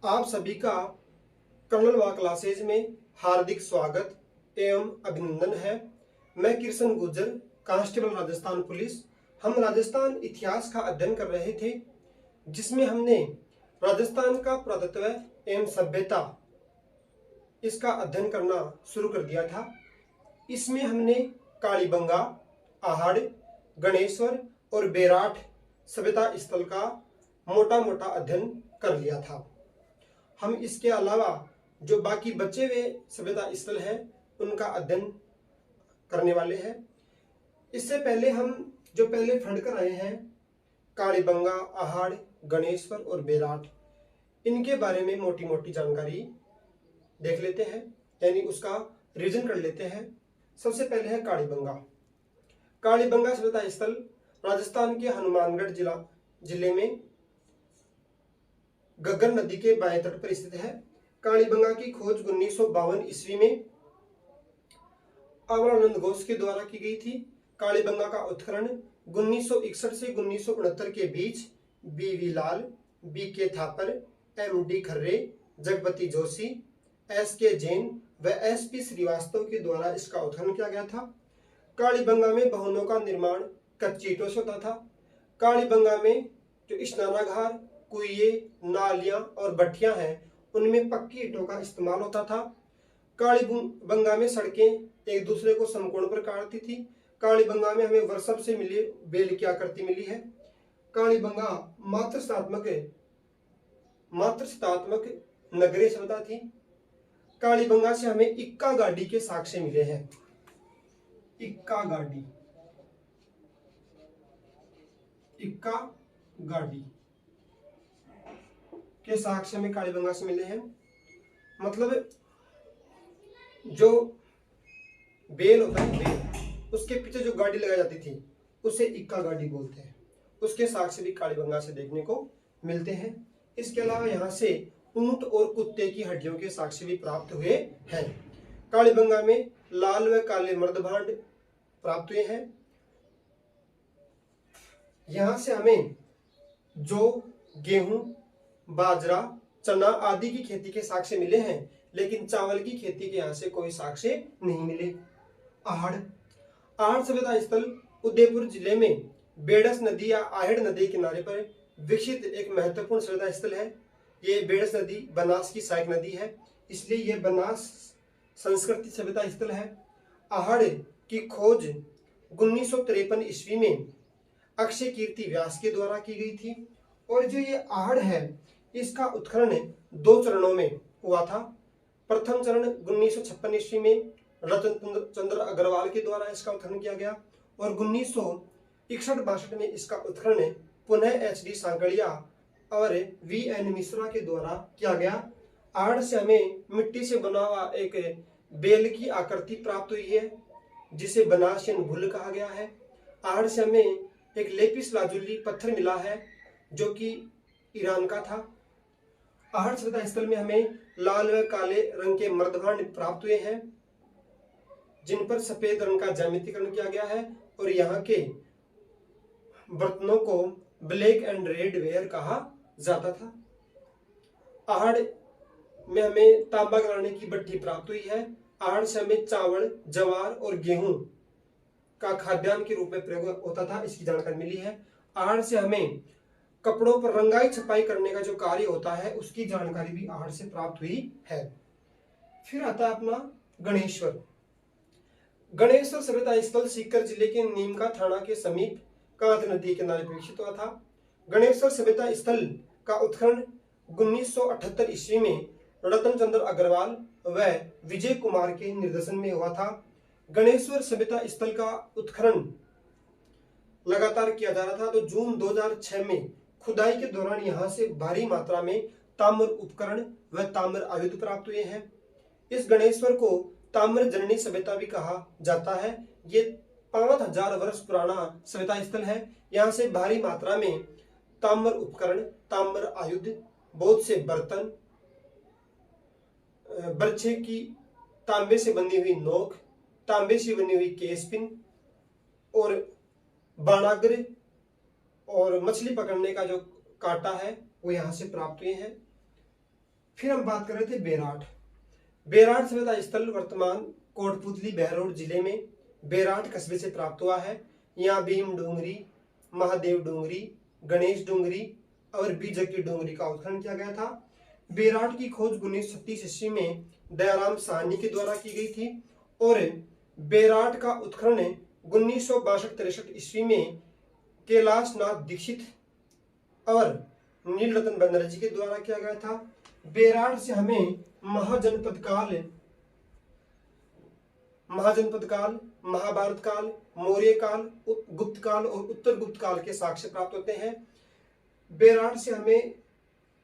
आप सभी का कर्नल वा क्लासेज में हार्दिक स्वागत एवं अभिनंदन है। मैं किशन गुर्जर, कांस्टेबल राजस्थान पुलिस। हम राजस्थान इतिहास का अध्ययन कर रहे थे, जिसमें हमने राजस्थान का पुरातत्व एवं सभ्यता इसका अध्ययन करना शुरू कर दिया था। इसमें हमने कालीबंगा, आहड़, गणेश्वर और बेराठ सभ्यता स्थल का मोटा मोटा अध्ययन कर लिया था। हम इसके अलावा जो बाकी बचे हुए सभ्यता स्थल हैं उनका अध्ययन करने वाले हैं। इससे पहले हम जो पहले पढ़ कर आए हैं कालीबंगा, आहड़, गणेश्वर और बेराठ, इनके बारे में मोटी मोटी जानकारी देख लेते हैं, यानी उसका रिवीजन कर लेते हैं। सबसे पहले है कालीबंगा। कालीबंगा सभ्यता स्थल राजस्थान के हनुमानगढ़ जिले में घग्गर नदी के बाएं तट पर स्थित है। कालीबंगा की खोज 1952 ईस्वी में अमरानंद घोष के द्वारा की गई थी। कालीबंगा का उत्खनन 1961 से 1969 के बीच B V. Lal, B K. Thapar, M D. Kharre, Jagpati Joshi, S K. Jain व एस.पी. श्रीवास्तव के द्वारा इसका उत्खनन किया गया था। कालीबंगा में भवनों का निर्माण कच्ची ईंटों से होता था। कालीबंगा में जो स्नानागार, कुइये, नालियां और भट्टियां हैं, उनमें पक्की ईंटों का इस्तेमाल होता था। कालीबंगा में सड़कें एक दूसरे को समकोण पर काटती थी। कालीबंगा में हमें वर्षभ से मिली बेल की आकृति मिली है। कालीबंगा मात्र शतात्मक नगरीय सभ्यता थी। कालीबंगा से हमें इक्का गाड़ी के साक्ष्य मिले हैं। इक्का गाड़ी के साक्ष्य में कालीबंगा से मिले हैं। मतलब जो बेल होता है, बेल, उसके पीछे जो गाड़ी लगाई जाती थी उसे इक्का गाड़ी बोलते हैं। उसके साक्ष्य भी कालीबंगा से देखने को मिलते हैं। इसके अलावा यहाँ से ऊंट और कुत्ते की हड्डियों के साक्ष्य भी प्राप्त हुए हैं। कालीबंगा में लाल व काले मर्दभांड प्राप्त हुए हैं। यहाँ से हमें जौ, गेहूं, बाजरा, चना आदि की खेती के साक्ष्य मिले हैं, लेकिन चावल की खेती के यहाँ से कोई साक्ष्य नहीं मिले। आहड़ सभ्यता स्थल उदयपुर जिले में बेड़स नदी या आहड़ नदी किनारे पर विकसित एक महत्वपूर्ण सभ्यता स्थल है। ये बेड़स नदी बनास की सहायक नदी है, इसलिए यह बनास संस्कृति सभ्यता स्थल है। आहड़ की खोज 1953 ईस्वी में अक्षय कीर्ति व्यास के द्वारा की गई थी। और जो ये आहड़ है, इसका उत्खनन 2 चरणों में हुआ था। प्रथम चरण 1956 ईस्वी में रतन चंद्र अग्रवाल के द्वारा इसका उत्खनन किया गया और 1961-62 में इसका उत्खनन पुनः एच.डी. सांकड़िया और वी.एन. मिश्रा के द्वारा किया गया। आहड़ से हमें मिट्टी से बना हुआ एक बेल की आकृति प्राप्त हुई है, जिसे बनासियन भूल कहा गया है। आहड़ से हमें एक लेपिस लाजुली पत्थर मिला है, जो कि ईरान का था। आहड़ सभ्यता स्थल में हमें लाल व काले रंग के मर्दभांड प्राप्त हुए हैं, जिन पर सफेद रंग का ज्यामितीकरण किया गया है और यहाँ के बर्तनों को ब्लैक एंड रेड वेयर कहा जाता था। आहड़ में हमें तांबा गलाने की भट्टी प्राप्त हुई है। आहड़ से हमें चावल, जवार और गेहूं का खाद्यान्न के रूप में प्रयोग होता था, इसकी जानकारी मिली है। आहड़ से हमें कपड़ों पर रंगाई छपाई करने का जो कार्य होता है, उसकी जानकारी भी आहड़ से प्राप्त हुई है। फिर आता है अपना गणेश्वर। गणेश्वर सभ्यता स्थल सीकर जिले के नीमका थाना के समीप कांत नदी के किनारे विकसित हुआ था। गणेश्वर सभ्यता स्थल का उत्खनन 1978 ईस्वी में रतन चंद्र अग्रवाल व विजय कुमार के निर्देशन में हुआ था। गणेश्वर सभ्यता स्थल का उत्खनन लगातार किया जा रहा था, तो जून 2006 में खुदाई के दौरान यहाँ से भारी मात्रा में ताम्र उपकरण व ताम्र आयुध प्राप्त हुए हैं। इस गणेश्वर को ताम्र जननी सभ्यता भी कहा जाता है। ये 5000 वर्ष पुराना सभ्यता स्थल है। यहाँ से भारी मात्रा में ताम्र उपकरण, ताम्र आयुध, बहुत से बर्तन, बर्छे की तांबे से बनी हुई नोक, तांबे से बनी हुई केसपिन और बाणाग्र और मछली पकड़ने का जो कांटा है, वो यहाँ से प्राप्त हुए हैं। फिर हम बात कर रहे थे बेराट। बेराट सभ्यता स्थल वर्तमान कोटपुतली बहरोड जिले में बेराट कस्बे से प्राप्त हुआ है। यहाँ भीम डूंगरी, महादेव डूंगरी, गणेश डूंगरी और बीजकी डूंगरी का उत्खनन किया गया था। बेराट की खोज 1936 ईस्वी में दयाराम साहनी के द्वारा की गई थी और बेराट का उत्खनन 1962-63 ईस्वी में कैलाश नाथ दीक्षित और नील रतन बनर्जी के द्वारा किया गया था। बेराट से हमें महाजनपद काल, महाभारत काल, मौर्य काल, गुप्त काल और उत्तर गुप्त काल के साक्ष्य प्राप्त होते हैं। बेराट से हमें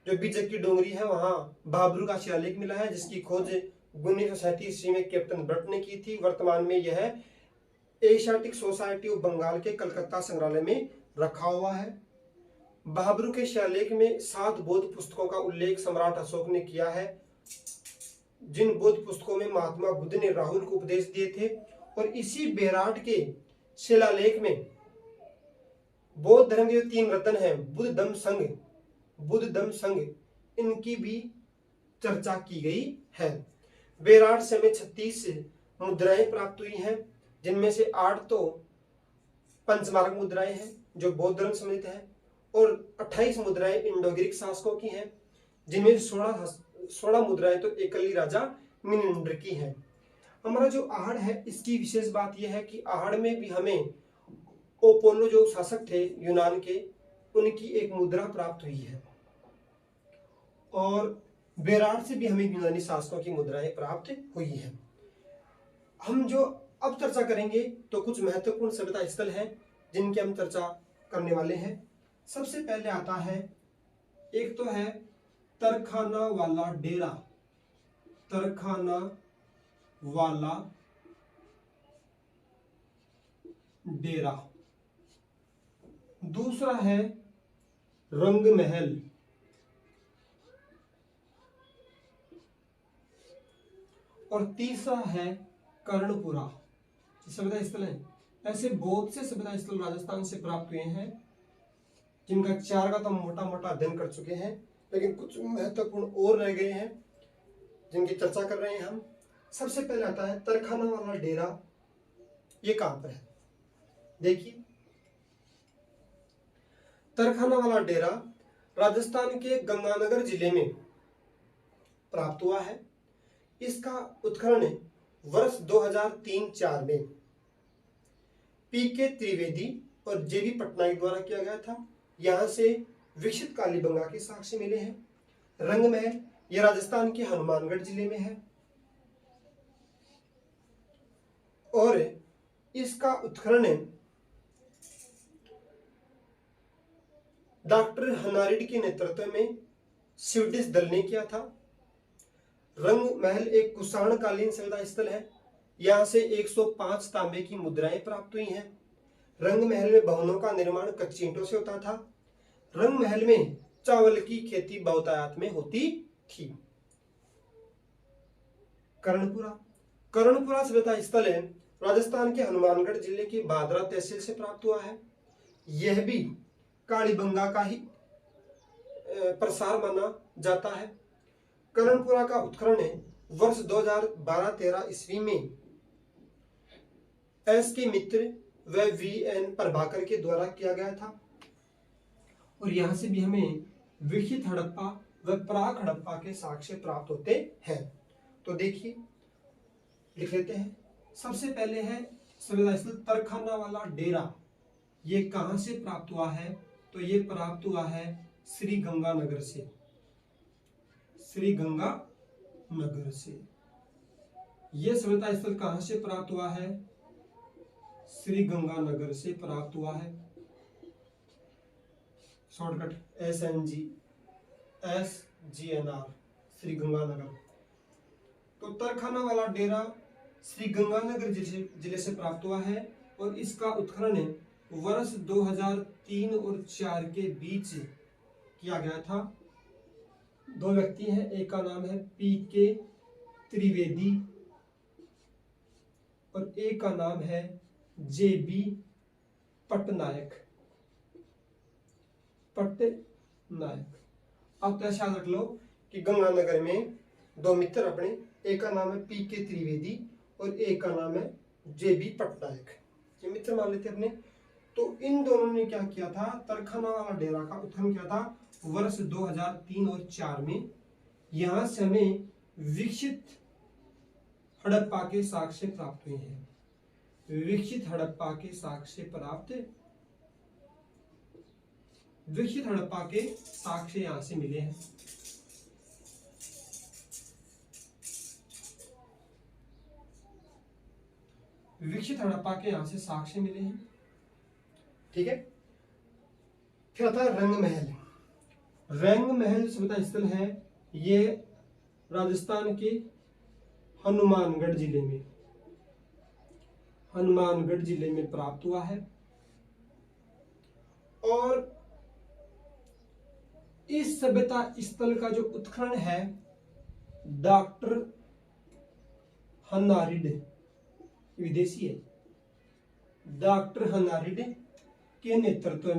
जो बीजकी डोंगरी है वहां भाबरू का शिलालेख मिला है, जिसकी खोज 1937 ईस्वी में कैप्टन ब्रट ने की थी। वर्तमान में यह एशियाटिक सोसाइटी ऑफ बंगाल के कलकत्ता संग्रहालय में रखा हुआ है। भाबरू के शिलालेख में 7 बौद्ध पुस्तकों का उल्लेख सम्राट अशोक ने किया है, जिन बौद्ध पुस्तकों में महात्मा बुद्ध ने राहुल को उपदेश दिए थे। और इसी बेराट के शिलालेख में बौद्ध धर्म के 3 रत्न हैं, बुद्ध धम्म संघ, इनकी भी चर्चा की गई है। बेराट से हमें 36 मुद्राएं प्राप्त हुई हैं, जिनमें से 8 तो पंचमार्ग मुद्राएं हैं जो बौद्ध धर्म सम्बन्धित है और 28 मुद्राएं इंडो ग्रीक शासकों की हैं, जिनमें 16 मुद्राएं तो एकली राजा मिनिंडर की हैं। हमारा जो आहड़ है, इसकी विशेष बात यह है कि आहड़ में भी हमें ओपोलो जो शासक थे यूनान के, उनकी एक मुद्रा प्राप्त हुई है और बेराट से भी हमें यूनानी शासकों की मुद्राएं प्राप्त हुई है। हम जो अब चर्चा करेंगे तो कुछ महत्वपूर्ण सभ्यता स्थल हैं जिनकी हम चर्चा करने वाले हैं। सबसे पहले आता है, एक तो है तरखाना वाला डेरा, तरखाना वाला डेरा। दूसरा है रंग महल, और तीसरा है कर्णपुरा। सभ्यता स्थल है, ऐसे बहुत से सभ्यता स्थल राजस्थान से प्राप्त हुए हैं, जिनका 4 का तो मोटा मोटा अध्ययन कर चुके हैं, लेकिन कुछ महत्वपूर्ण और रह गए हैं जिनकी चर्चा कर रहे हैं हम। सबसे पहले आता है तरखाना वाला डेरा। ये कहां पर है? देखिए, तरखाना वाला डेरा राजस्थान के गंगानगर जिले में प्राप्त हुआ है। इसका उत्खनन वर्ष 2003-04 में पीके त्रिवेदी और जेबी पटनायक द्वारा किया गया था। यहां से विकसित कालीबंगा के साक्ष्य मिले हैं। रंग महल, यह राजस्थान के हनुमानगढ़ जिले में है और इसका उत्खनन डॉक्टर हनारिड के नेतृत्व में स्वीडिश दल ने किया था। रंग महल एक कुषाण कालीन सभ्यता स्थल है। यहां से 105 तांबे की मुद्राएं प्राप्त हुई हैं। रंग महल में भवनों का निर्माण कच्ची ईंटों से होता था। रंग महल में चावल की खेती बहुतायत में होती थी। कर्णपुरा सभ्यता स्थल है, राजस्थान के हनुमानगढ़ जिले की भादरा तहसील से प्राप्त हुआ है। यह भी कालीबंगा का ही प्रसार माना जाता है। कर्णपुरा का उत्खनन वर्ष 2012-13 ईस्वी में एस के मित्र व वीएन प्रभाकर के द्वारा किया गया था और यहां से भी हमें विकसित हड़प्पा व प्राक हड़प्पा के साक्ष्य प्राप्त होते हैं। तो देखिए, लिख लेते हैं। सबसे पहले है सभ्यता स्थल तरखाना वाला डेरा। ये कहां से प्राप्त हुआ है? तो ये प्राप्त हुआ है श्री गंगानगर से। श्री गंगानगर से यह सभ्यता स्थल कहां से प्राप्त हुआ है? श्री गंगानगर से प्राप्त हुआ है। Shortcut SGNR, Shri Ganganagar. तो तरखाना वाला डेरा श्री गंगानगर जिले से प्राप्त हुआ है और इसका उत्खनन वर्ष 2003 और 4 के बीच किया गया था। 2 व्यक्ति हैं, एक का नाम है पीके त्रिवेदी और एक का नाम है जेबी पटनायक। अब तो ऐसा याद रख लो कि गंगानगर में दो मित्र अपने, एक का नाम है पी.के. त्रिवेदी और एक का नाम है जे.बी. पटनायक, ये मित्र मान लेते अपने। तो इन दोनों ने क्या किया था, तरखाना वाला डेरा का उत्खनन किया था वर्ष 2003 और 4 में। यहां से हमें विकसित हड़प्पा के साक्ष्य प्राप्त हुए हैं। विकसित हड़प्पा के साक्ष्य यहां से मिले हैं। विकसित हड़प्पा के यहां से साक्ष्य मिले हैं, ठीक है। फिर आता है रंग महल। रंग महल सभ्यता स्थल है, ये राजस्थान के हनुमानगढ़ जिले में प्राप्त हुआ है। और इस सभ्यता स्थल का जो उत्खनन है डॉक्टर हन्नारिड, विदेशी है, डॉक्टर हन्नारिड के नेतृत्व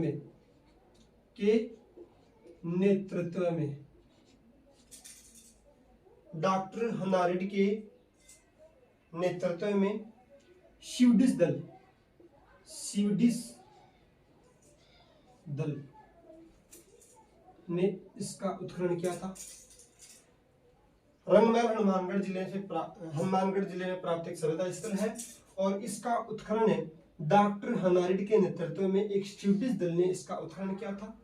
में डॉक्टर हन्नारिड के नेतृत्व में स्वीडिश दल ने इसका उत्खनन किया था। रंगमहल हनुमानगढ़ जिले में प्राप्त एक सभ्यता स्थल है और इसका उत्खनन डॉक्टर हन्नारिड के नेतृत्व में एक स्वीडिश दल ने इसका उत्खनन किया था।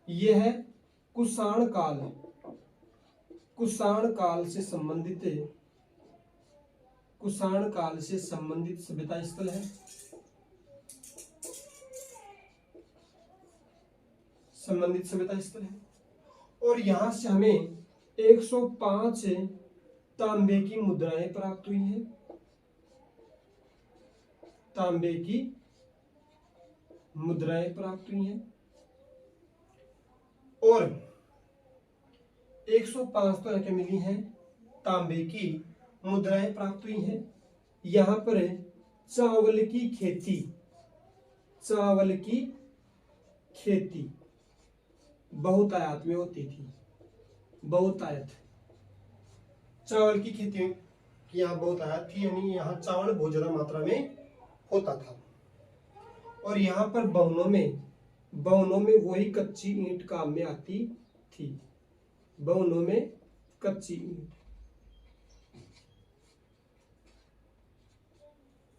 यह है कुषाण काल से संबंधित सभ्यता स्थल है। और यहां से हमें 105 तांबे की मुद्राएं प्राप्त हुई हैं। और 105 तो क्या मिली हैं, तांबे की मुद्राएं प्राप्त हुई हैं। यहाँ पर चावल की खेती बहुतायत में होती थी। चावल की खेती की यहाँ बहुतायत थी, यानी यहाँ चावल बहुत ज्यादा मात्रा में होता था। और यहाँ पर भवनों में वही कच्ची ईंट काम में आती थी। भवनों में कच्ची ईंट।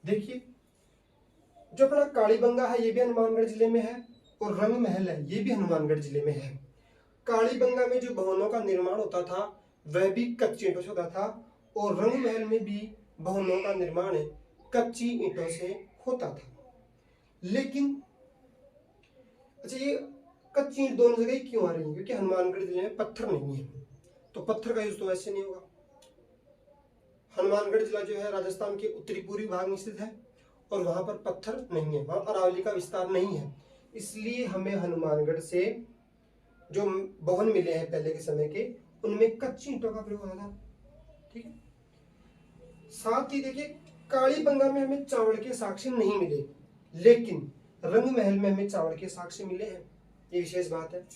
देखिए, जो अपना कालीबंगा है ये भी हनुमानगढ़ जिले में है और रंग महल है ये भी हनुमानगढ़ जिले में है। कालीबंगा में जो भवनों का निर्माण होता था वह भी कच्ची ईंटों से होता था और रंग महल में भी भवनों का निर्माण कच्ची ईंटों से होता था। लेकिन अच्छा, ये कच्ची ईंट दोनों जगह क्यों आ रही है? क्योंकि हनुमानगढ़ जिले में पत्थर नहीं है, तो पत्थर का यूज तो वैसे नहीं होगा। हनुमानगढ़ जिला जो है राजस्थान के उत्तरी पूर्वी भाग में स्थित है और वहां पर पत्थर नहीं है, वहां अरावली का विस्तार नहीं है। इसलिए हमें हनुमानगढ़ से जो भवन मिले हैं पहले के समय के, उनमें कच्ची ईंटों का प्रयोग होता था, ठीक है। साथ ही देखिए, कालीबंगा में हमें चावल के साक्ष्य नहीं मिले, लेकिन रंग महल में हमें चावल के साक्ष्य मिले हैं। ये विशेष बात है,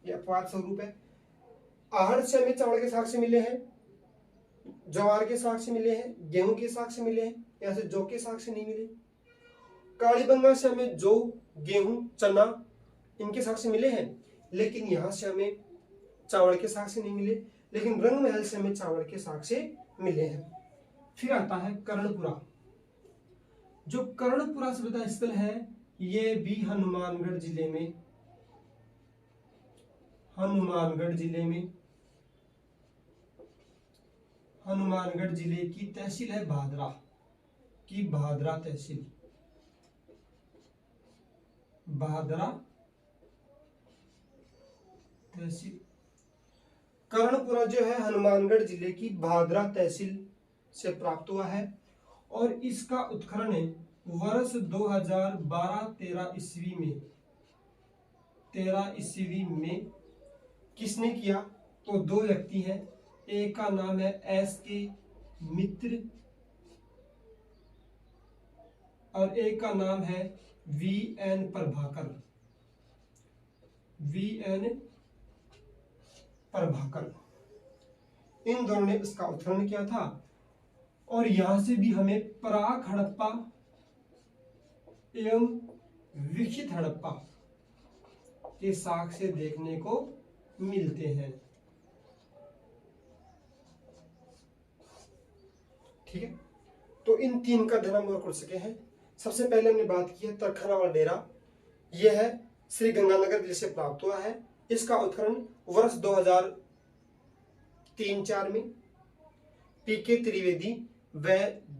ये अपवाद स्वरूप है। आहड़ से हमें चावल के साक्ष्य मिले हैं, ज्वार के साक्ष्य मिले हैं, गेहूं के साक्ष्य मिले हैं, यहाँ से जौ के साक्ष्य नहीं मिले। कालीबंगा से हमें जौ, गेहूं, चना इनके साक्ष्य मिले हैं, लेकिन यहाँ से हमें चावल के साक्ष्य नहीं मिले। लेकिन रंग महल से हमें चावल के साक्ष्य मिले हैं। फिर आता है कर्णपुरा। जो कर्णपुरा सभ्यता स्थल है ये भी हनुमानगढ़ जिले की तहसील है भादरा तहसील। कर्णपुरा जो है हनुमानगढ़ जिले की भादरा तहसील से प्राप्त हुआ है और इसका उत्खनन वर्ष 2012-13 ईस्वी में किसने किया? तो दो व्यक्ति हैं, एक का नाम है S.K. मित्र और एक का नाम है V.N. प्रभाकर। प्रभाकर, इन दोनों ने इसका उत्खनन किया था। और यहां से भी हमें प्राक हड़प्पा एवं विकसित हड़प्पा के साक्ष्य देखने को मिलते हैं। ठीक है, तो इन तीन का ध्यान हम कर सके हैं। सबसे पहले हमने बात की है तरखाना वाला डेरा, यह है श्री गंगानगर जिले से प्राप्त हुआ है। इसका उत्खनन वर्ष 2003-4 में पीके त्रिवेदी व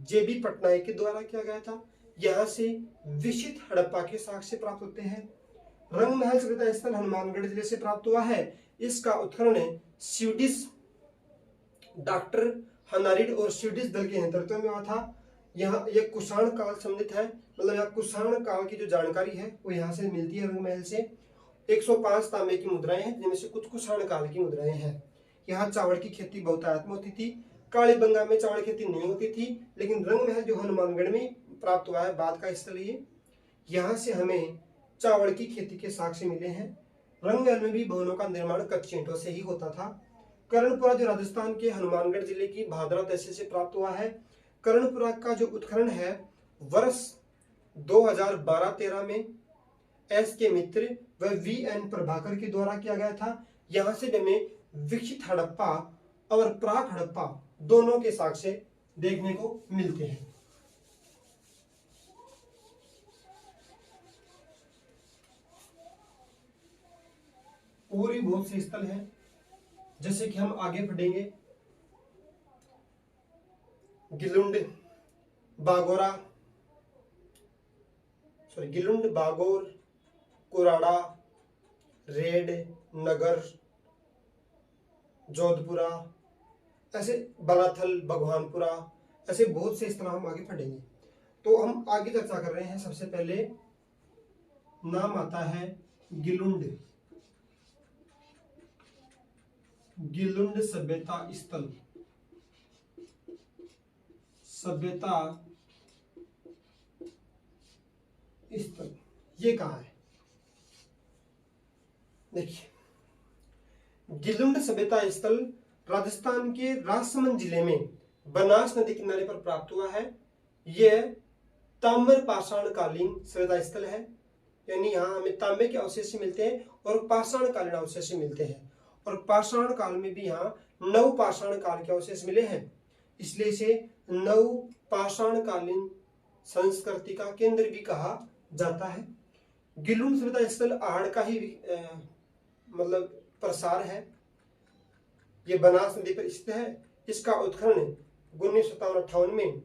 जेबी पटनायक के द्वारा किया गया था। यहां से विकसित हड़प्पा के साक्ष्य प्राप्त होते हैं। रंगमहल सभ्यता स्थल हनुमानगढ़ जिले से प्राप्त हुआ है। इसका उत्खनन स्वीडिश डॉक्टर हनारिड और स्वीडिश दल के नेतृत्व में हुआ था। यहाँ यह कुषाण काल संबंधित है, मतलब यहाँ कुषाण काल की जो जानकारी है वो यहाँ से मिलती है। रंगमहल से 105 तांबे की मुद्राएं हैं, जिनमें से कुछ कुषाण काल की मुद्राएं हैं। यहाँ चावल की खेती बहुतायत में होती थी। कालीबंगा में चावल खेती नहीं होती थी, लेकिन रंगमहल जो हनुमानगढ़ में प्राप्त हुआ है बाद का स्थल ये, यहाँ से हमें चावल की खेती के साक्ष्य मिले हैं। रंगमहल में भी भवनों का निर्माण कच्ची ईंटों से ही होता था। कर्णपुरा जो राजस्थान के हनुमानगढ़ जिले की भादरा तहसील से प्राप्त हुआ है। कर्णपुरा का जो उत्खनन है वर्ष 2012-13 में एस के मित्र व वी एन प्रभाकर के द्वारा किया गया था। यहाँ से हमें विकसित हड़प्पा और प्राक हड़प्पा दोनों के साक्ष्य देखने को मिलते हैं। और भी बहुत से स्थल हैं, जैसे कि हम आगे बढ़ेंगे। गिलुंड बागोर, कुराड़ा, रेड, नगर, जोधपुरा, ऐसे बलाथल, भगवानपुरा, ऐसे बहुत से स्थल हम आगे पढ़ेंगे। तो हम आगे चर्चा कर रहे हैं। सबसे पहले नाम आता है गिलुंड सभ्यता स्थल। ये कहाँ है? देखिए, गिलुंड सभ्यता स्थल राजस्थान के राजसमंद जिले में बनास नदी किनारे पर प्राप्त हुआ है। यह ताम्र पाषाण कालीन सभ्यता स्थल है, यानी यहाँ हमें तांबे के अवशेष मिलते हैं और पाषाण कालीन अवशेष मिलते हैं। और पाषाण काल में भी यहाँ नव पाषाण काल के अवशेष मिले हैं, इसलिए इसे नव पाषाण कालीन संस्कृति का केंद्र भी कहा जाता है। गिलुंड सभ्यता स्थल आहड़ का ही मतलब प्रसार है। ये बनास नदी पर स्थित है। इसका उत्खनन 1957-58 में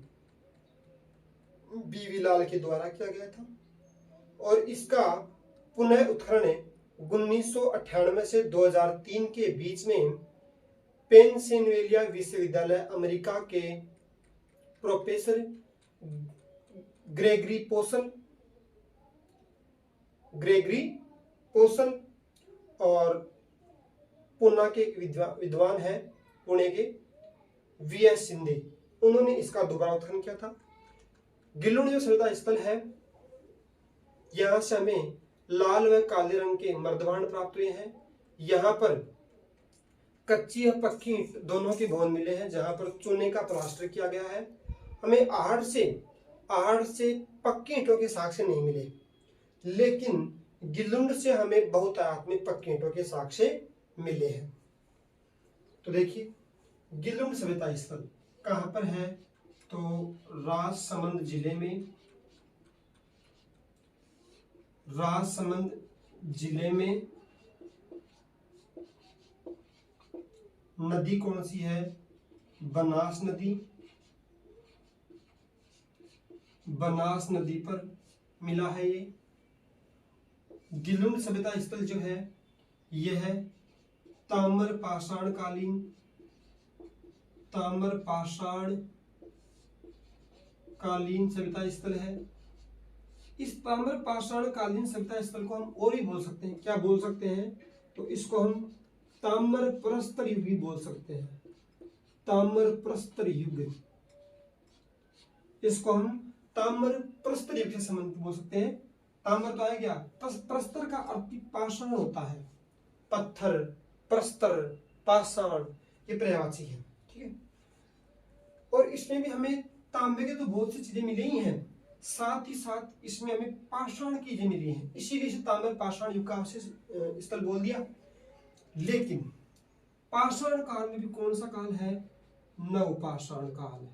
बीवी लाल के द्वारा किया गया था और इसका पुनः उत्खनन 1998 से 2003 के बीच में पेंसिल्वेनिया विश्वविद्यालय अमेरिका के प्रोफेसर ग्रेगरी पोसल और पुणे के विद्वान हैं, पुणे के वीएस शिंदे, उन्होंने इसका दोबारा उत्खनन किया था। गिलुंड जो सभ्यता स्थल है, यहां से हमें लाल व काले रंग के मर्दभांड प्राप्त हुए हैं। यहाँ पर कच्ची और पक्की दोनों के भवन मिले हैं, जहां पर चूने का प्लास्टर किया गया है। हमें आहड़ से पक्की ईंटों के साक्ष्य नहीं मिले, लेकिन गिलुंड से हमें बहुतायत में पक्की ईंटों के साक्ष्य मिले हैं। तो देखिए, गिलुंड सभ्यता स्थल कहां पर है? तो राजसमंद जिले में नदी कौन सी है? बनास नदी पर मिला है ये। गिलुंड सभ्यता स्थल जो है यह है ताम्र पाषाण कालीन सभ्यता स्थल है। इस ताम्र पाषाण कालीन सभ्यता स्थल को हम और भी बोल सकते हैं। क्या बोल सकते हैं? तो इसको हम ताम्र प्रस्तर युग भी बोल सकते हैं। ताम्र प्रस्तर युग, इसको हम ताम्र प्रस्तर युग से संबंधित बोल सकते हैं। ताम्र तो है क्या? प्रस्तर का अर्थ पाषाण होता है, पत्थर, प्रस्तर पाषाण, ये पर्यायवाची है। ठीक है, और इसमें भी हमें तांबे के तो बहुत सी चीजें मिली ही हैं, साथ ही साथ इसमें हमें पाषाण की चीजें मिली हैं, इसीलिए इसे ताम्र पाषाण युग का अवशेष स्थल बोल दिया। लेकिन पाषाण काल में भी कौन सा काल है? नवपाषाण काल।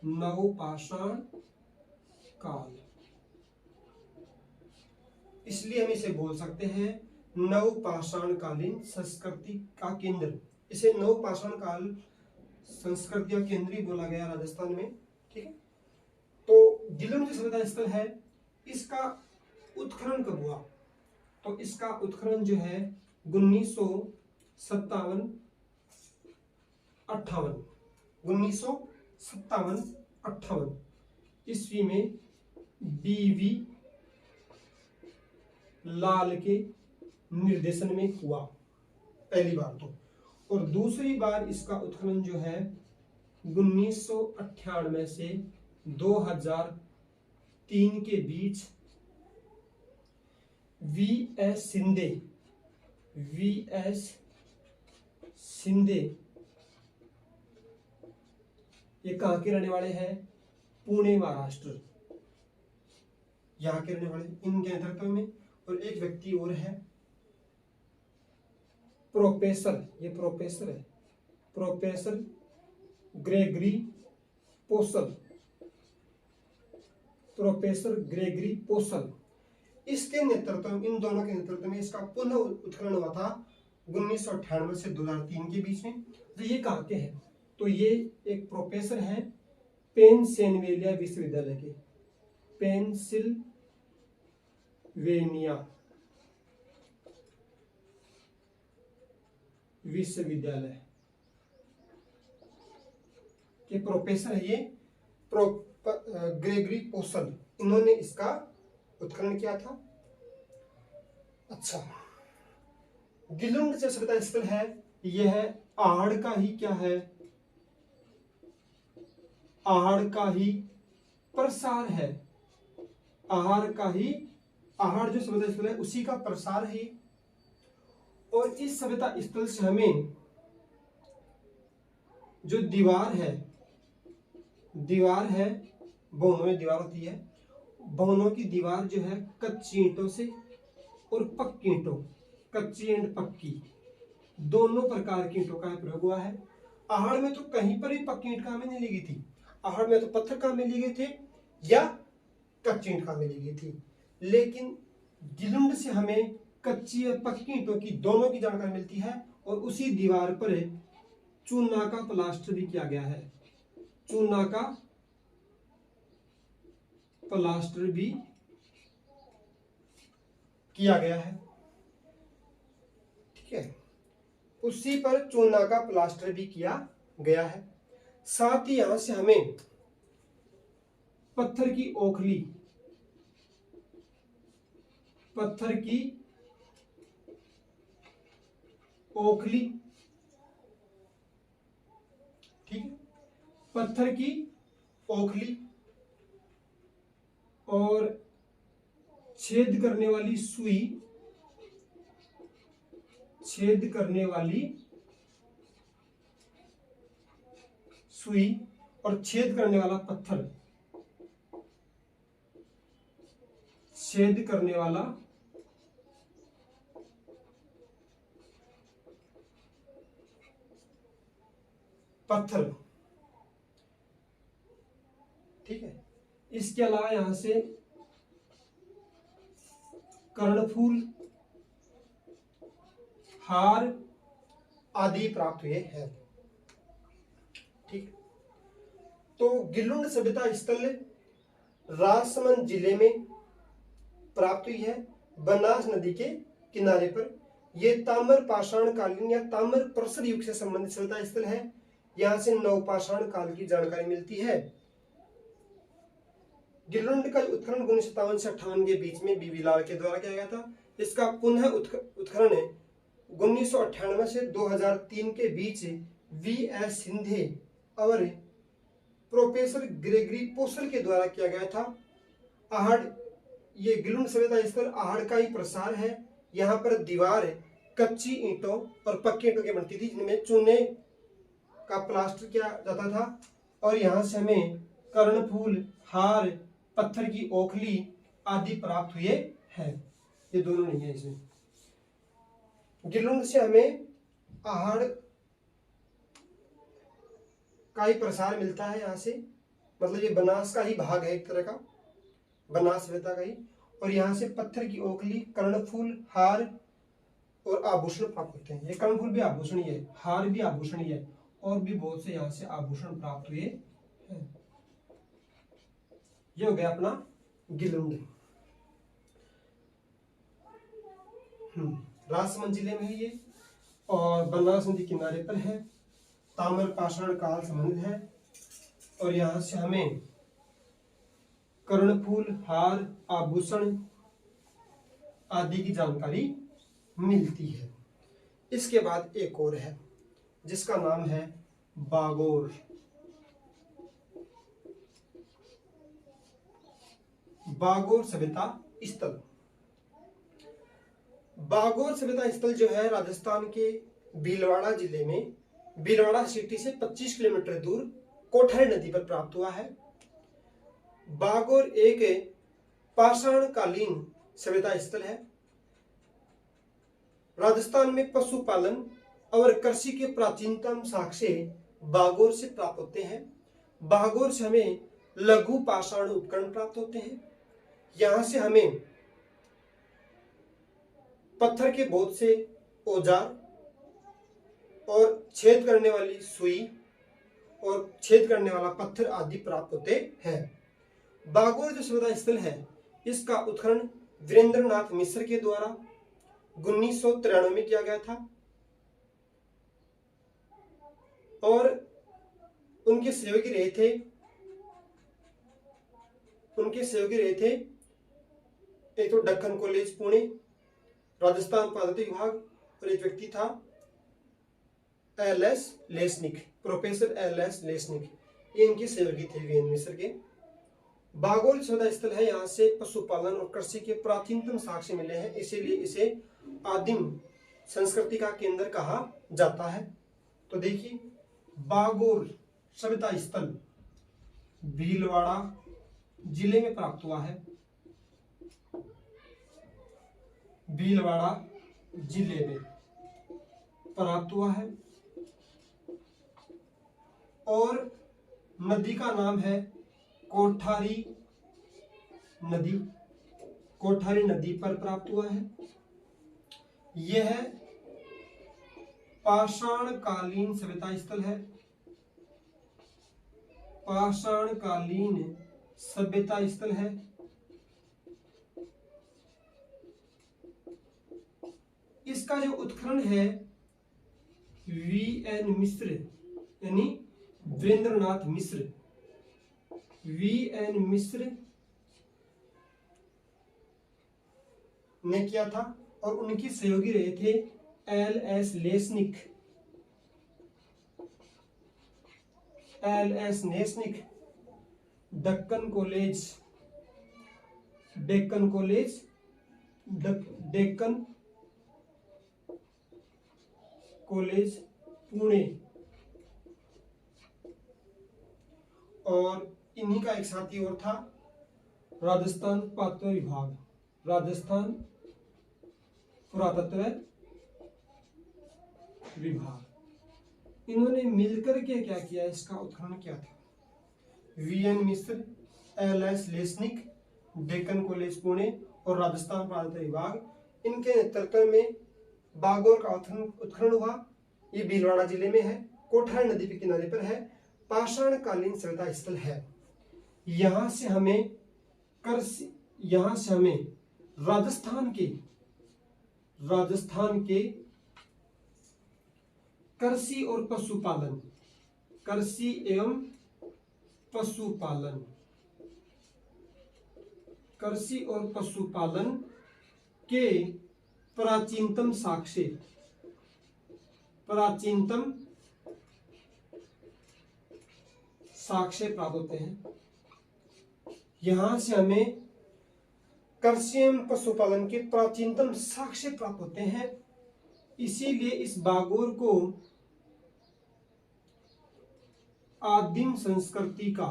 नवपाषाण काल, इसलिए हम इसे बोल सकते हैं नवपाषाण कालीन संस्कृति का केंद्र। इसे नवपाषाण काल संस्कृति का केंद्र ही बोला गया राजस्थान में। ठीक है, तो गिलुन जो सभ्यता स्थल है, इसका उत्खनन कब हुआ? तो इसका उत्खनन जो है 1957 58 1957 58 ईस्वी में बीवी लाल के निर्देशन में हुआ पहली बार तो, और दूसरी बार इसका उत्खनन जो है 1998 से 2003 के बीच वीएस शिंदे ये कहाँ के रहने वाले हैं? पुणे महाराष्ट्र, यहाँ के रहने वाले, इनके नेतृत्व में। और एक व्यक्ति और है प्रोफेसर, ये प्रोफेसर है, प्रोफेसर ग्रेगरी पोसल, प्रोफेसर ग्रेगरी पोसल, इसके नेतृत्व, इन दोनों के नेतृत्व में इसका पुनः उत्खनन हुआ था 1998 से 2003 के बीच में। तो ये कहाँ के हैं? तो ये एक प्रोफेसर हैं पेनसिल्वेनिया विश्वविद्यालय के, पेनसिल्वेनिया विश्वविद्यालय के प्रोफेसर है ये ग्रेगरी पोसल, इन्होंने इसका उत्खनन किया था। अच्छा, गिलुंड जो सभ्यता स्थल है, यह आहड़ का ही क्या है? आहड़ का ही प्रसार है। आहड़ का ही, आहड़ जो सभ्यता स्थल है उसी का प्रसार है। और इस सभ्यता स्थल से हमें जो दीवार है, भवनों में दीवार होती है, भवनों की दीवार जो है कच्ची ईंटों से और पक्की ईंटों, कच्ची एंड पक्की दोनों प्रकार की ईंटों का प्रयोग हुआ है। आहड़ में तो कहीं पर भी पक्की ईंट काम में नहीं ली गई थी, आहड़ में तो पत्थर काम में लिए गए थे या कच्ची ईंट काम में ली गई थी। लेकिन गिलुंड से हमें कच्ची और पक्की ईंटों की दोनों की जानकारी मिलती है, और उसी दीवार पर चूना का प्लास्टर भी किया गया है, चूना का प्लास्टर भी किया गया है। ठीक है, उसी पर चूना का प्लास्टर भी किया गया है। साथ ही यहां से हमें पत्थर की ओखली, पत्थर की ओखली, ठीक है, पत्थर की ओखली और छेद करने वाली सुई, छेद करने वाली सुई और छेद करने वाला पत्थर, छेद करने वाला पत्थर। ठीक है, इसके अलावा यहां से कर्णफूल, हार आदि प्राप्त हुए हैं। ठीक, तो गिलुंड सभ्यता स्थल राजसमंद जिले में प्राप्त हुई है, बनास नदी के किनारे पर। यह ताम्र पाषाण कालीन या ताम्र प्रसर युग से संबंधित सभ्यता स्थल है। यहां से नवपाषाण काल की जानकारी मिलती है। गिलुंड का उत्खनन 1957 से 58 के बीच में बीवी लाल के द्वारा किया गया था। इसका पुनः उत्खनन 1998 से 2003 के बीच वीएस शिंदे और प्रोफेसर ग्रेगरी पोसल के द्वारा किया गया था। आहड़, ये गिलुंड सभ्यता स्थल आहड़ का ही प्रसार है। यहाँ पर दीवार कच्ची ईंटों और पक्की ईंटों की बनती थी, जिनमें चूने का प्लास्टर किया जाता था। और यहाँ से हमें कर्णफूल, हार, पत्थर की ओखली आदि प्राप्त हुए हैं। ये दोनों नहीं है इसमें। गिलुंड से हमें आहड़ का ही प्रसार मिलता है यहाँ से, मतलब ये बनास का ही भाग है एक तरह का, बनास सभ्यता का ही। और यहाँ से पत्थर की ओखली, कर्णफूल, हार और आभूषण प्राप्त होते हैं। ये कर्णफूल भी आभूषण ही है, हार भी आभूषण ही है, और भी बहुत से यहाँ से आभूषण प्राप्त हुए हैं। ये हो गया अपना गिलुंड। राजसमंद जिले में है ये, और बनास नदी किनारे पर है। ताम्र पाषाण काल संबंधित है, और यहाँ से हमें कर्णफूल, हार, आभूषण आदि की जानकारी मिलती है। इसके बाद एक और है जिसका नाम है बागोर। बागोर सभ्यता स्थल। बागोर सभ्यता स्थल जो है राजस्थान के भीलवाड़ा जिले में, भीलवाड़ा सिटी से 25 किलोमीटर दूर कोठारी नदी पर प्राप्त हुआ है। बागोर एक पाषाणकालीन सभ्यता स्थल है। राजस्थान में पशुपालन और कृषि के प्राचीनतम साक्ष्य बागोर से प्राप्त होते हैं। बागोर से हमें लघु पाषाण उपकरण प्राप्त होते हैं। यहां से हमें पत्थर के बहुत से औजार और छेद करने वाली सुई और छेद करने वाला पत्थर आदि प्राप्त होते हैं। बागोर जो सभ्यता स्थल है, इसका उत्खनन वीरेंद्रनाथ मिश्र के द्वारा 1993 में किया गया था, और उनके सहयोगी रहे थे एक तो दक्कन कॉलेज पुणे, राजस्थान पद्धति विभाग, और एक व्यक्ति था L S. Lesnik, professor L S. Lesnik. ये इनके सहयोगी थे वीरेंद्र मिश्र के। बागोर सभ्यता स्थल है, यहाँ से पशुपालन और कृषि के प्राचीनतम साक्ष्य मिले हैं, इसीलिए इसे आदिम संस्कृति का केंद्र कहा जाता है। तो देखिए, बागोर सभ्यता स्थल भीलवाड़ा जिले में प्राप्त हुआ है। भीलवाड़ा जिले में प्राप्त हुआ है, और नदी का नाम है कोठारी नदी। कोठारी नदी पर प्राप्त हुआ है। यह पाषाणकालीन सभ्यता स्थल है। पाषाणकालीन सभ्यता स्थल है। इसका जो उत्खनन है वी.एन. मिश्र यानी वीरेंद्रनाथ मिश्र, वी.एन. मिश्र ने किया था, और उनकी सहयोगी रहे थे L S. Lesnik. L S. Lesnik Deccan College Pune, और इन्हीं का एक साथी और था राजस्थान पुरातत्व विभाग, राजस्थान पुरातत्व विभाग। इन्होंने मिलकर के क्या किया, इसका उत्खनन किया था। वी.एन. मिश्र, LS. Lesnik, Deccan College Pune और राजस्थान पुरातत्व विभाग, इनके नेतृत्व में बागोर का उत्खनन हुआ। ये भीलवाड़ा जिले में है, कोठारी नदी के किनारे पर है, पाषाणकालीन सभ्यता स्थल है। यहां से हमें राजस्थान के कृषि और पशुपालन, कृषि एवं पशुपालन के प्राचीनतम साक्ष्य प्राप्त होते हैं। यहां से हमें कृषि एवं पशुपालन के प्राचीनतम साक्ष्य प्राप्त होते हैं। इसीलिए इस बागोर को आदिम संस्कृति का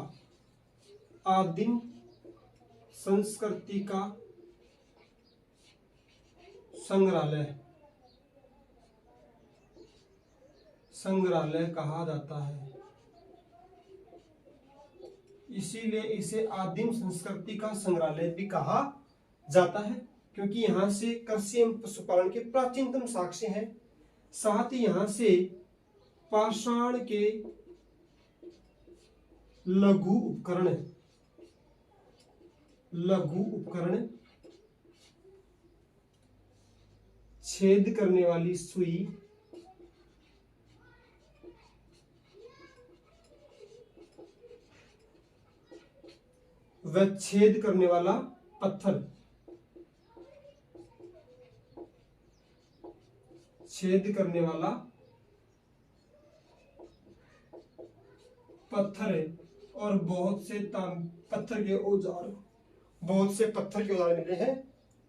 संग्रहालय कहा जाता है। इसीलिए इसे आदिम संस्कृति का संग्रहालय भी कहा जाता है, क्योंकि यहाँ से कृषि एवं पशुपालन के प्राचीनतम साक्ष्य हैं। साथ ही यहाँ से पाषाण के लघु उपकरण, छेद करने वाली सुई, व छेद करने वाला पत्थर, और बहुत से पत्थर के औजार मिले हैं।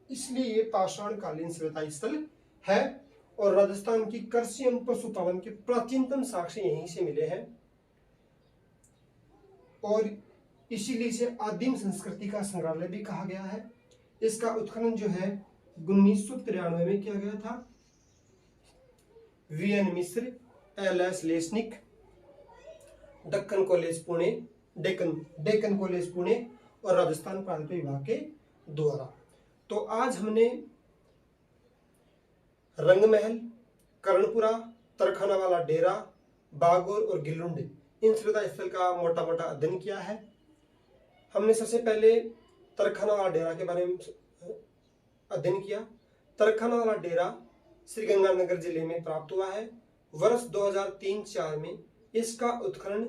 इसलिए ये पाषाणकालीन सभ्यता स्थल है और राजस्थान की कृषि एवं पशुपालन के प्राचीनतम साक्ष्य यहीं से मिले हैं और इसीलिए इसे आदिम संस्कृति का संग्रहालय भी कहा गया है। इसका उत्खनन जो है 1993 में किया गया था। वीएन मिश्र, एलएस लेसनिक, डेक्कन कॉलेज पुणे और राजस्थान पुरातत्व विभाग के द्वारा। तो आज हमने रंगमहल, कर्णपुरा, तरखाना वाला डेरा, बागोर और गिलुंड इन सभ्यता स्थल का मोटा मोटा अध्ययन किया है। हमने सबसे पहले तरखाना वाला डेरा के बारे में अध्ययन किया। तरखाना वाला डेरा श्री गंगानगर जिले में प्राप्त हुआ है। वर्ष 2003-04 में इसका उत्खनन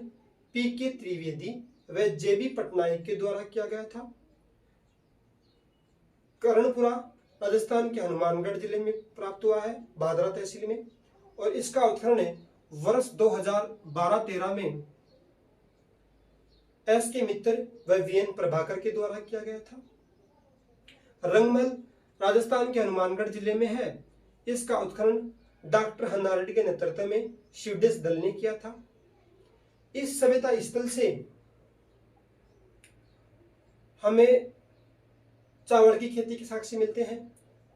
पीके त्रिवेदी व जेबी पटनायक के द्वारा किया गया था। कर्णपुरा राजस्थान के हनुमानगढ़ जिले में प्राप्त हुआ है, भादरा तहसील में, और इसका उत्खनन वर्ष 2012-13 में एस के मित्र व वीएन प्रभाकर के द्वारा किया गया था। रंगमहल राजस्थान के हनुमानगढ़ जिले में है। इसका उत्खनन डॉक्टर हन्ना रेड्डी के नेतृत्व में स्वीडिश दल ने किया था। इस सभ्यता स्थल से हमें चावल की खेती के साक्ष्य मिलते हैं।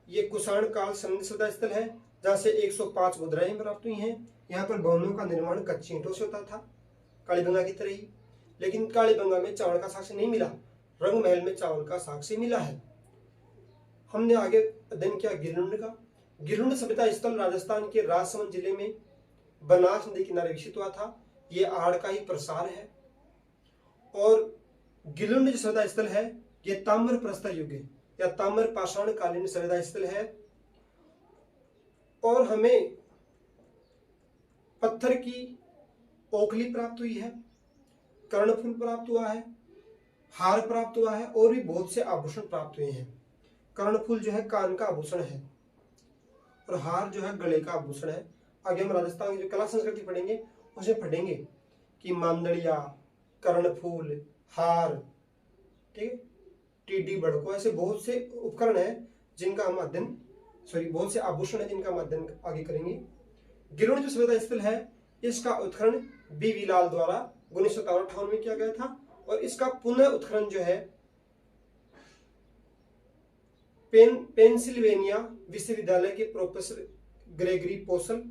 ये कुषाण काल संबंधी सभ्यता स्थल है जहाँ से 105 मुद्राएं प्राप्त हुई हैं। यहाँ पर भवनों का निर्माण कच्ची ईंटों से होता था, कालीबंगा की तरह ही, लेकिन कालीबंगा में चावल का साक्ष्य नहीं मिला। रंगमहल में चावल का साक्ष्य मिला है। हमने आगे अध्ययन किया गिलुंड का। गिलुंड सभ्यता स्थल राजस्थान के राजसमंद जिले में बनास नदी किनारे विकसित हुआ था। ये आहड़ का ही प्रसार है और गिलुंड जो सभ्यता स्थल है ये ताम्र प्रस्तर युग या ताम्र पाषाण कालीन सभ्यता स्थल है और हमें पत्थर की ओखली प्राप्त हुई है, कर्णफूल प्राप्त हुआ है, हार प्राप्त हुआ है और भी बहुत से आभूषण प्राप्त हुए हैं। कर्णफूल जो है कान का आभूषण है और हार जो है गले का आभूषण है। आगे हम राजस्थान की जो कला संस्कृति पढ़ेंगे उसे पढ़ेंगे कि मांदड़िया, कर्णफूल, हार, ठीक है, टीडी बड़को, ऐसे बहुत से उपकरण हैं जिनका हम अध्ययन बहुत से आभूषण है जिनका हम अध्ययन आगे करेंगे। गिलुंड जो सभ्यता स्थल है इसका उत्खनन बी.वी. लाल द्वारा 1957 में किया गया था और इसका पुनः उत्खनन जो है पेंसिल्वेनिया विश्वविद्यालय के प्रोफेसर ग्रेगरी पोसल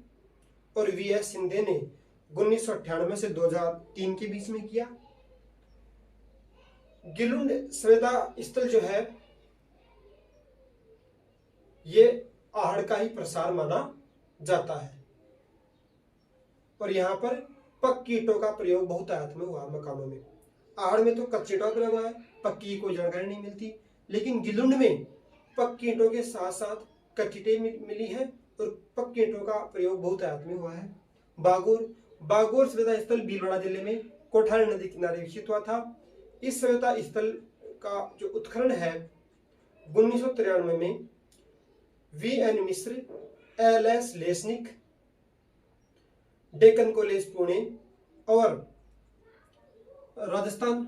और वी.एस. सिंधे ने 1998 से 2003 के बीच में किया। गिलुंड सभ्यता स्थल जो है ये आहड़ का ही प्रसार माना जाता है और यहाँ पर पक्की ईंटों का प्रयोग बहुतायत में हुआ मकानों में। आहड़ में तो कच्ची ईंटों का प्रयोग हुआ है, पक्की की कोई जानकारी नहीं मिलती, लेकिन गिलुंड में पक्की ईंटों के साथ साथ कच्ची ईंटें मिली है और पक्की ईंटों का प्रयोग बहुतायत में हुआ है। बागोर सभ्यता स्थल भीलवाड़ा जिले में कोठारी नदी किनारे विकसित हुआ था। इस सभ्यता स्थल का जो उत्खनन है 1993 में वी.एन. मिश्र, LS. Lesnik, Deccan College Pune और राजस्थान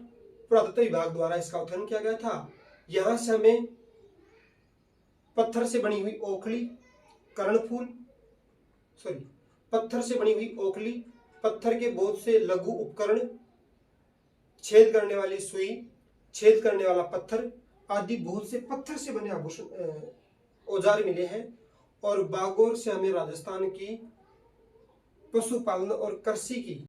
पुरातत्व विभाग द्वारा इसका उत्खनन किया गया था। यहां से हमें पत्थर से बनी हुई ओखली, कर्णफूल, पत्थर से बनी हुई ओखली, पत्थर के बहुत से लघु उपकरण, छेद करने वाली सुई, छेद करने वाला पत्थर आदि बहुत से पत्थर से बने आभूषण औजार मिले हैं। और बागौर से हमें राजस्थान की पशुपालन और कृषि की